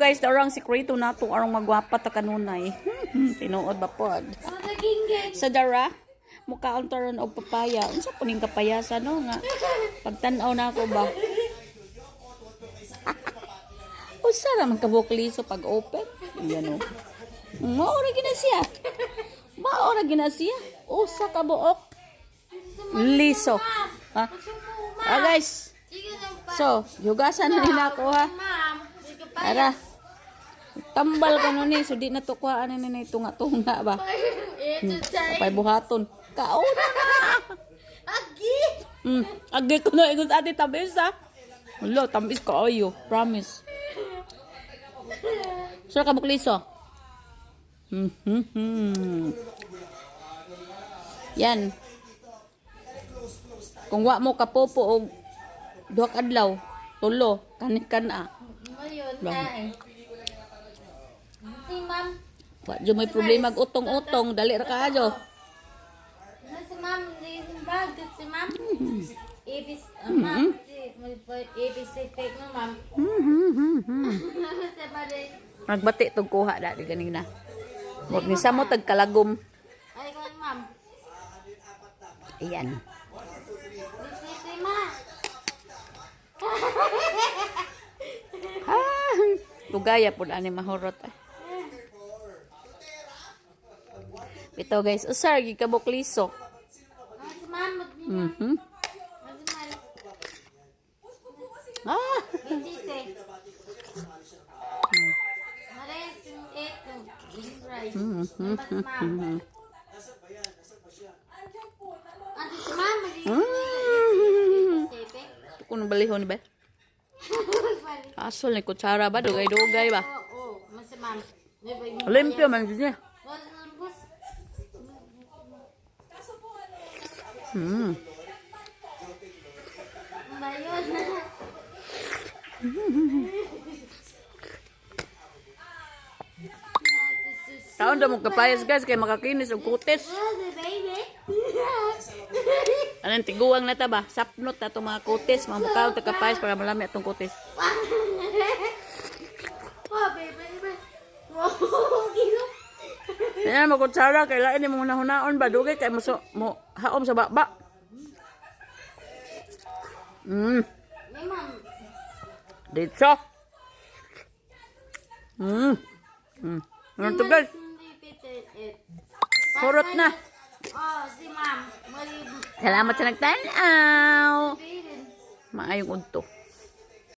guys, darang sikreto na to arong magwapa ta kanunay. Tinuod ba pod? Sa dara, mukhaon taron og papaya. Unsa po ning kapayasa no nga pagtan-aw na ako ba? Usa ra man kabukliso pag open. Yan o. Maora gina siya. Maora gina siya. Usa ka buok. Liso. Ha? Ah, guys. So, yugasan na nila ako ha. Ara. Tambal ka nun eh. So, di natukwaan na nila tunga-tunga ba? Kapay buhaton. Kauna na. Agi. Agi ko na ikot ati tabis ha. Wala, tamis ka ayo. Promise. So, kabukliso. Yan. Kung wa mo kapopo og duha ka adlaw, tulo, kanik-kana. Ayun na eh. Si ma'am. Wa jo may problema ag utong-utong, dali ra kaayo. Si ma'am, si bag, si ma'am. Ibis, ma'am, ibis take mo ma'am. Sa bali. Nagbati tog kuha dali ganina. Mo ni samo tag kalagom. Ay ko ma'am. Ayan. Si ma. Lugaya pud ani mahurot. Ito guys, usar gi kabukliso. Si ma'am, Ah. Bisite. Mares, ito. Rice. Ma'am. Ante si ma'am, bisite. Kuno balihon ba? Asol ni kutsara ba dugay-dugay ba? Oo, mas ma'am. Limpyo man niya. Taon daw mo kapayas guys kay makakinis og kutis. Anong tiguang na ta ba? Sapnot na itong mga kutis. Mamukaw ta kapayas para malami itong kutis. Yan mo kutsara kay lain ni mo nahunaon ba dugay kay mo haom sa baba. Dito. Ano to guys? Hurot na. Oh, si ma'am. Salamat sa nagtanaw. Maayong udto.